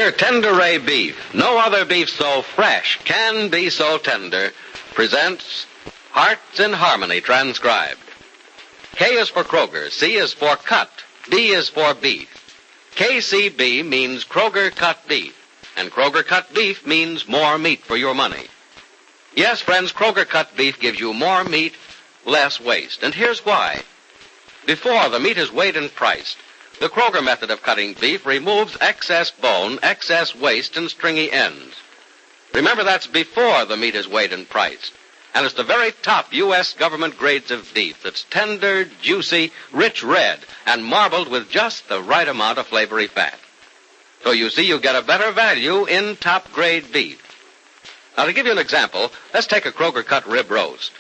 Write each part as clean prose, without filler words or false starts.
Kroger Tender Ray Beef, no other beef so fresh can be so tender, presents Hearts in Harmony transcribed. K is for Kroger, C is for cut, B is for beef. KCB means Kroger cut beef, and Kroger cut beef means more meat for your money. Yes, friends, Kroger cut beef gives you more meat, less waste, and here's why. Before the meat is weighed and priced, the Kroger method of cutting beef removes excess bone, excess waste, and stringy ends. Remember, that's before the meat is weighed and priced. And it's the very top U.S. government grades of beef that's tender, juicy, rich red, and marbled with just the right amount of flavory fat. So you see, you get a better value in top-grade beef. Now, to give you an example, let's take a Kroger cut rib roast.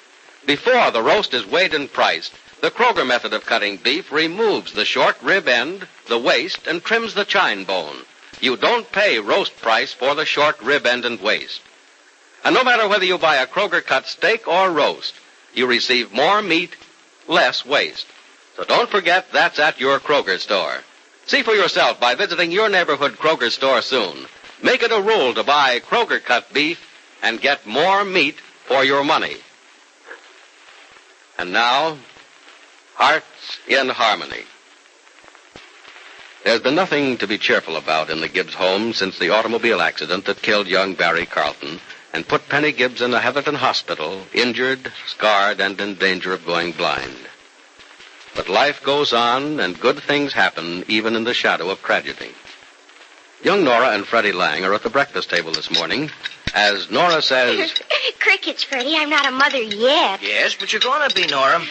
Before the roast is weighed and priced, the Kroger method of cutting beef removes the short rib end, the waist, and trims the chine bone. You don't pay roast price for the short rib end and waist. And no matter whether you buy a Kroger cut steak or roast, you receive more meat, less waste. So don't forget that's at your Kroger store. See for yourself by visiting your neighborhood Kroger store soon. Make it a rule to buy Kroger cut beef and get more meat for your money. And now, Hearts in Harmony. There's been nothing to be cheerful about in the Gibbs home since the automobile accident that killed young Barry Carlton and put Penny Gibbs in the Heatherton Hospital, injured, scarred, and in danger of going blind. But life goes on, and good things happen even in the shadow of tragedy. Young Nora and Freddie Lang are at the breakfast table this morning. As Nora says... Crickets, Freddie. I'm not a mother yet. Yes, but you're going to be, Nora.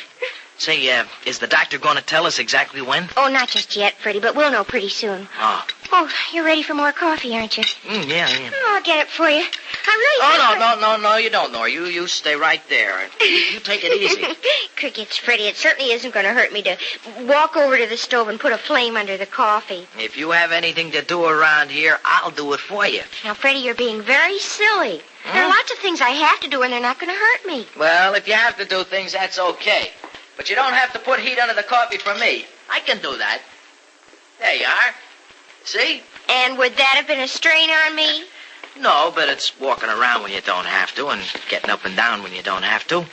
Say, is the doctor going to tell us exactly when? Oh, not just yet, Freddie, but we'll know pretty soon. Oh. Oh, you're ready for more coffee, aren't you? Yeah, I am. Oh, I'll get it for you. No, you don't, Nora. You stay right there. You take it easy. Crickets, Freddie, it certainly isn't going to hurt me to walk over to the stove and put a flame under the coffee. If you have anything to do around here, I'll do it for you. Now, Freddie, you're being very silly. There are lots of things I have to do, and they're not going to hurt me. Well, if you have to do things, that's okay. But you don't have to put heat under the coffee for me. I can do that. There you are. See? And would that have been a strain on me? No, but it's walking around when you don't have to and getting up and down when you don't have to.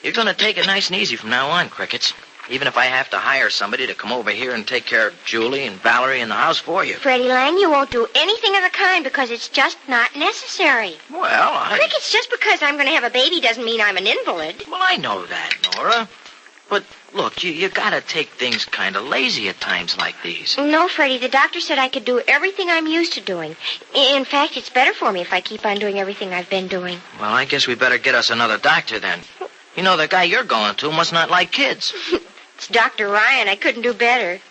You're going to take it nice and easy from now on, Crickets. Even if I have to hire somebody to come over here and take care of Julie and Valerie in the house for you. Freddie Lang, you won't do anything of the kind because it's just not necessary. Well, Crickets, just because I'm going to have a baby doesn't mean I'm an invalid. Well, I know that, Nora. But, look, you got to take things kind of lazy at times like these. No, Freddie, the doctor said I could do everything I'm used to doing. In fact, it's better for me if I keep on doing everything I've been doing. Well, I guess we better get us another doctor then. You know, the guy you're going to must not like kids. It's Dr. Ryan. I couldn't do better.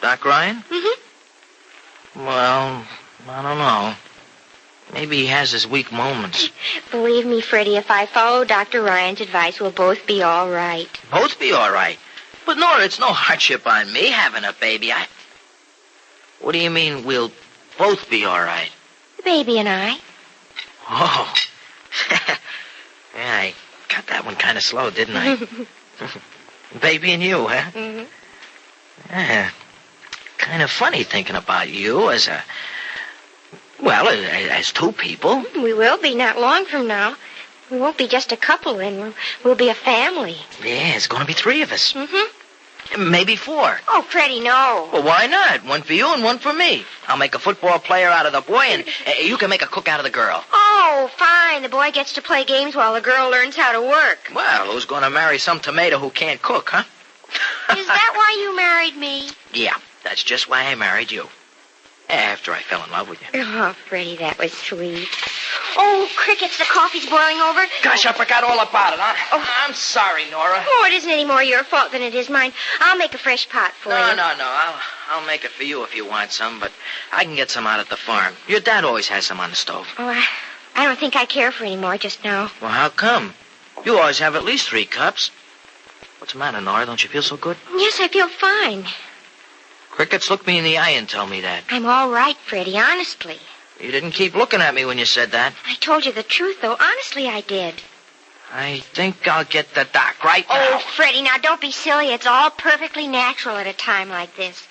Doc Ryan? Mm-hmm. Well, I don't know. Maybe he has his weak moments. Believe me, Freddie, if I follow Dr. Ryan's advice, we'll both be all right. Both be all right? But, Nora, it's no hardship on me having a baby. What do you mean we'll both be all right? The baby and I. Oh. Yeah, I got that one kind of slow, didn't I? Baby and you, huh? Mm-hmm. Yeah. Kind of funny thinking about you as two people. We will be not long from now. We won't be just a couple, and we'll be a family. Yeah, it's going to be 3 of us. Mm-hmm. Maybe 4. Oh, Freddie, no. Well, why not? 1 for you and 1 for me. I'll make a football player out of the boy, and you can make a cook out of the girl. Oh, fine. The boy gets to play games while the girl learns how to work. Well, who's going to marry some tomato who can't cook, huh? Is that why you married me? Yeah, that's just why I married you. After I fell in love with you. Oh, Freddie, that was sweet. Oh, Crickets, the coffee's boiling over. Gosh, I forgot all about it. Oh. I'm sorry, Nora. Oh, it isn't any more your fault than it is mine. I'll make a fresh pot for you. No. I'll make it for you if you want some, but I can get some out at the farm. Your dad always has some on the stove. Oh, I don't think I care for any more just now. Well, how come? You always have at least 3 cups. What's the matter, Nora? Don't you feel so good? Yes, I feel fine. Crickets, look me in the eye and tell me that. I'm all right, Freddie, honestly. You didn't keep looking at me when you said that. I told you the truth, though. Honestly, I did. I think I'll get the doc right now. Oh, Freddie, now don't be silly. It's all perfectly natural at a time like this.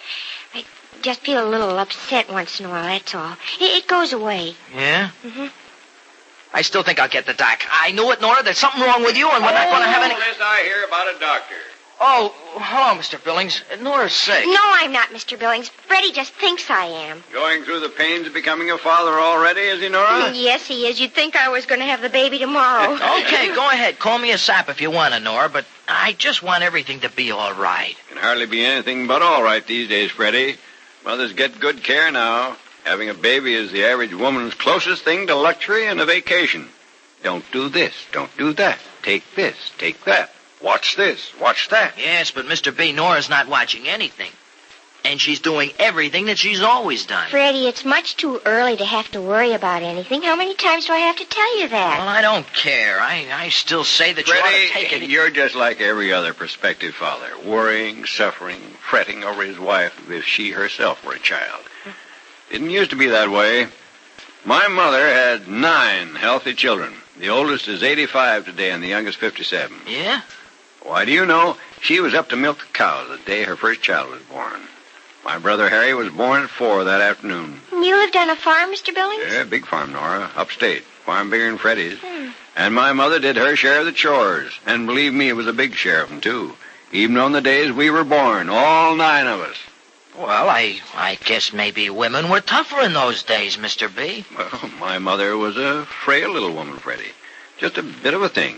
just feel a little upset once in a while, that's all. It goes away. Yeah? Mm-hmm. I still think I'll get the doc. I knew it, Nora. There's something wrong with you, and we're not going to have any... This I hear about a doctor. Oh, hello, Mr. Billings. Nora's sick. No, I'm not, Mr. Billings. Freddie just thinks I am. Going through the pains of becoming a father already, is he, Nora? Yes, he is. You'd think I was going to have the baby tomorrow. Okay, go ahead. Call me a sap if you want to, Nora, but I just want everything to be all right. Can hardly be anything but all right these days, Freddie. Mothers get good care now. Having a baby is the average woman's closest thing to luxury and a vacation. Don't do this. Don't do that. Take this. Take that. Watch this. Watch that. Yes, but Mr. B, Nora's not watching anything. And she's doing everything that she's always done. Freddie, it's much too early to have to worry about anything. How many times do I have to tell you that? Well, I don't care. I still say that you ought to take Freddie, it... you're just like every other prospective father, worrying, suffering, fretting over his wife as if she herself were a child. Didn't used to be that way. My mother had 9 healthy children. The oldest is 85 today and the youngest 57. Yeah? Why, do you know, she was up to milk the cows the day her first child was born. My brother Harry was born at 4 that afternoon. You lived on a farm, Mr. Billings? Yeah, big farm, Nora, upstate. Farm bigger than Freddie's. And my mother did her share of the chores. And believe me, it was a big share of them, too. Even on the days we were born, all 9 of us. Well, I guess maybe women were tougher in those days, Mr. B. Well, my mother was a frail little woman, Freddie. Just a bit of a thing.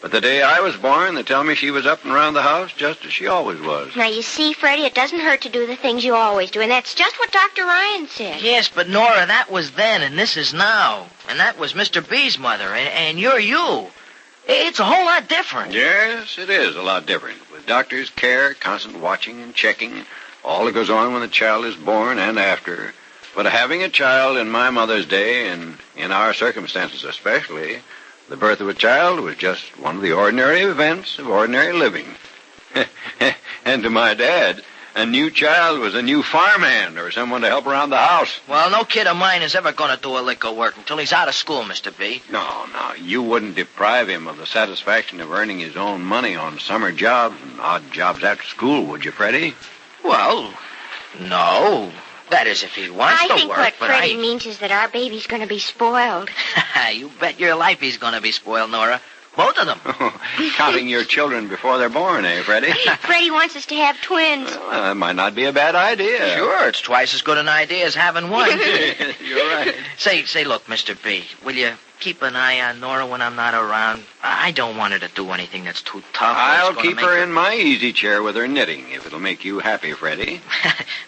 But the day I was born, they tell me she was up and around the house just as she always was. Now, you see, Freddie, it doesn't hurt to do the things you always do, and that's just what Dr. Ryan said. Yes, but Nora, that was then, and this is now. And that was Mr. B's mother, and you're you. It's a whole lot different. Yes, it is a lot different. With doctors' care, constant watching and checking, all that goes on when the child is born and after. But having a child in my mother's day, and in our circumstances especially, the birth of a child was just one of the ordinary events of ordinary living. And to my dad, a new child was a new farmhand or someone to help around the house. Well, no kid of mine is ever going to do a lick of work until he's out of school, Mr. B. No, you wouldn't deprive him of the satisfaction of earning his own money on summer jobs and odd jobs after school, would you, Freddie? Well, no. That is, if he wants to work, I think what Freddie means is that our baby's going to be spoiled. You bet your life he's going to be spoiled, Nora. Both of them. Counting your children before they're born, eh, Freddie? Freddie wants us to have twins. Well, that might not be a bad idea. Sure, it's twice as good an idea as having one. You're right. Say, look, Mr. B, will you keep an eye on Nora when I'm not around? I don't want her to do anything that's too tough. I'll keep her in my easy chair with her knitting, if it'll make you happy, Freddie.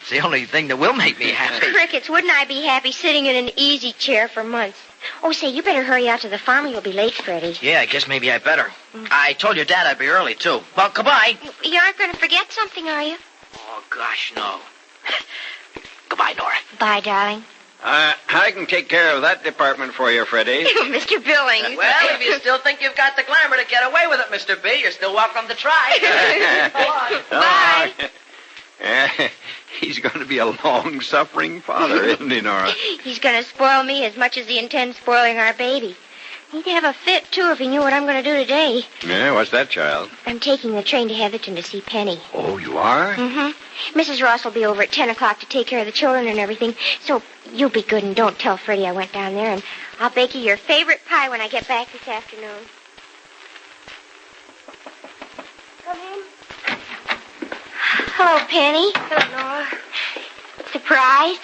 It's the only thing that will make me happy. Crickets, wouldn't I be happy sitting in an easy chair for months? Oh, say, you better hurry out to the farm or you'll be late, Freddie. Yeah, I guess maybe I better. I told your dad I'd be early, too. Well, goodbye. You aren't going to forget something, are you? Oh, gosh, no. Goodbye, Nora. Bye, darling. I can take care of that department for you, Freddie. Mr. Billings. Well, if you still think you've got the glamour to get away with it, Mr. B, you're still welcome to try. Bye. He's going to be a long-suffering father, isn't he, Nora? He's going to spoil me as much as he intends spoiling our baby. He'd have a fit, too, if he knew what I'm going to do today. Yeah, what's that, child? I'm taking the train to Heatherton to see Penny. Oh, you are? Mm-hmm. Mrs. Ross will be over at 10 o'clock to take care of the children and everything. So you be good and don't tell Freddie I went down there, and I'll bake you your favorite pie when I get back this afternoon. Come in. Hello, Penny. Hello, Nora. Surprised?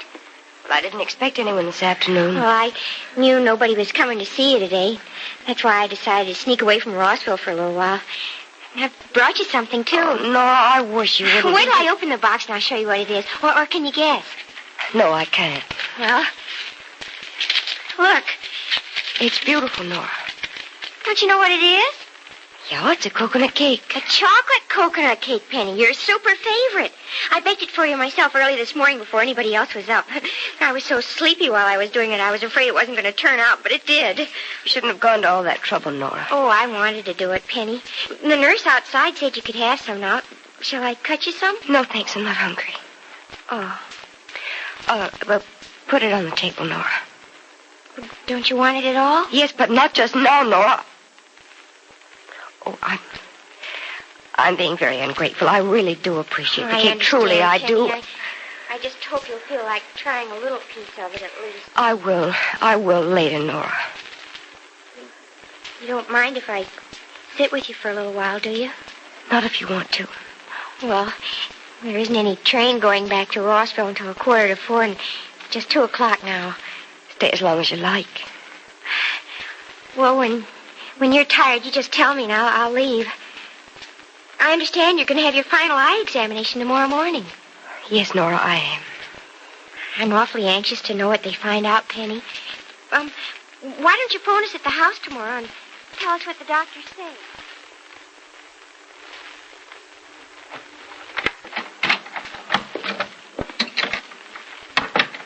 Well, I didn't expect anyone this afternoon. Well, I knew nobody was coming to see you today. That's why I decided to sneak away from Rossville for a little while. And I've brought you something, too. Oh, Nora, I wish you wouldn't. Wait till I open the box and I'll show you what it is. Or can you guess? No, I can't. Well, look. It's beautiful, Nora. Don't you know what it is? Yeah, it's a coconut cake. A chocolate coconut cake, Penny. Your super favorite. I baked it for you myself early this morning before anybody else was up. I was so sleepy while I was doing it, I was afraid it wasn't going to turn out, but it did. You shouldn't have gone to all that trouble, Nora. Oh, I wanted to do it, Penny. The nurse outside said you could have some now. Shall I cut you some? No, thanks. I'm not hungry. Well, put it on the table, Nora. Don't you want it at all? Yes, but not just now, Nora. Oh, I'm being very ungrateful. I really do appreciate the cake. Truly, I do. I just hope you'll feel like trying a little piece of it at least. I will. I will later, Nora. You don't mind if I sit with you for a little while, do you? Not if you want to. Well, there isn't any train going back to Rossville until 3:45, and it's just 2 o'clock now. Stay as long as you like. Well, when you're tired, you just tell me and I'll leave. I understand you're going to have your final eye examination tomorrow morning. Yes, Nora, I am. I'm awfully anxious to know what they find out, Penny. Why don't you phone us at the house tomorrow and tell us what the doctors say?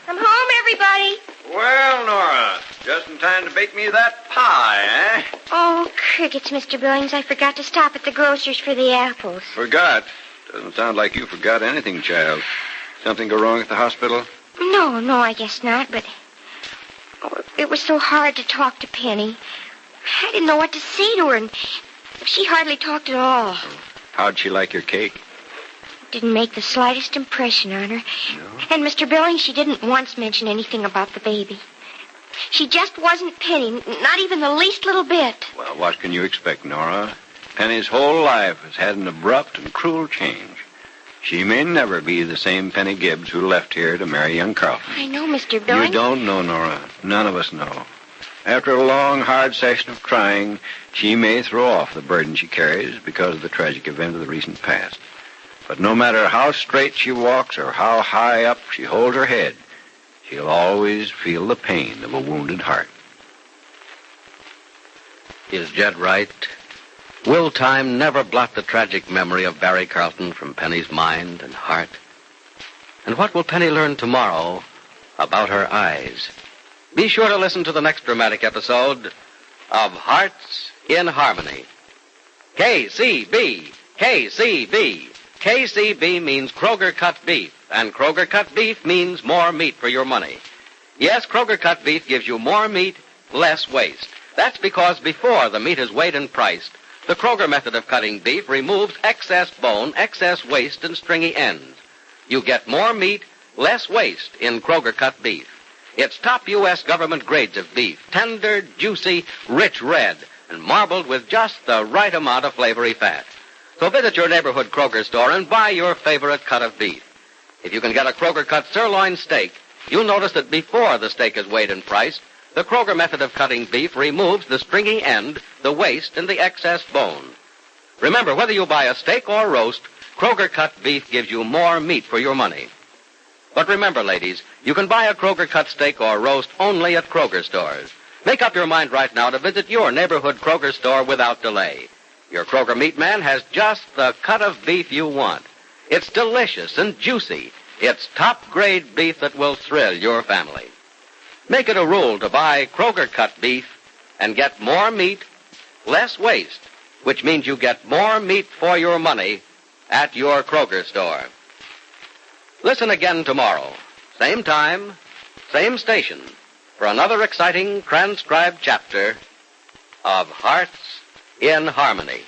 I'm home, everybody. Well, Nora, just in time to bake me that pie, eh? Oh, crickets, Mr. Billings. I forgot to stop at the grocer's for the apples. Forgot? Doesn't sound like you forgot anything, child. Something go wrong at the hospital? No, I guess not, but it was so hard to talk to Penny. I didn't know what to say to her, and she hardly talked at all. How'd she like your cake? Didn't make the slightest impression on her. No? And Mr. Billings, she didn't once mention anything about the baby. She just wasn't Penny, not even the least little bit. Well, what can you expect, Nora? Penny's whole life has had an abrupt and cruel change. She may never be the same Penny Gibbs who left here to marry young Carlton. I know, Mr. Billings. You don't know, Nora. None of us know. After a long, hard session of crying, she may throw off the burden she carries because of the tragic event of the recent past. But no matter how straight she walks or how high up she holds her head, she'll always feel the pain of a wounded heart. Is Jed right? Will time never blot the tragic memory of Barry Carlton from Penny's mind and heart? And what will Penny learn tomorrow about her eyes? Be sure to listen to the next dramatic episode of Hearts in Harmony. KCB. KCB. KCB means Kroger Cut Beef, and Kroger Cut Beef means more meat for your money. Yes, Kroger Cut Beef gives you more meat, less waste. That's because before the meat is weighed and priced, the Kroger method of cutting beef removes excess bone, excess waste, and stringy ends. You get more meat, less waste in Kroger Cut Beef. It's top U.S. government grades of beef, tender, juicy, rich red, and marbled with just the right amount of flavory fat. So visit your neighborhood Kroger store and buy your favorite cut of beef. If you can get a Kroger cut sirloin steak, you'll notice that before the steak is weighed and priced, the Kroger method of cutting beef removes the stringy end, the waste, and the excess bone. Remember, whether you buy a steak or roast, Kroger cut beef gives you more meat for your money. But remember, ladies, you can buy a Kroger cut steak or roast only at Kroger stores. Make up your mind right now to visit your neighborhood Kroger store without delay. Your Kroger meat man has just the cut of beef you want. It's delicious and juicy. It's top-grade beef that will thrill your family. Make it a rule to buy Kroger cut beef and get more meat, less waste, which means you get more meat for your money at your Kroger store. Listen again tomorrow, same time, same station, for another exciting transcribed chapter of Hearts in Harmony.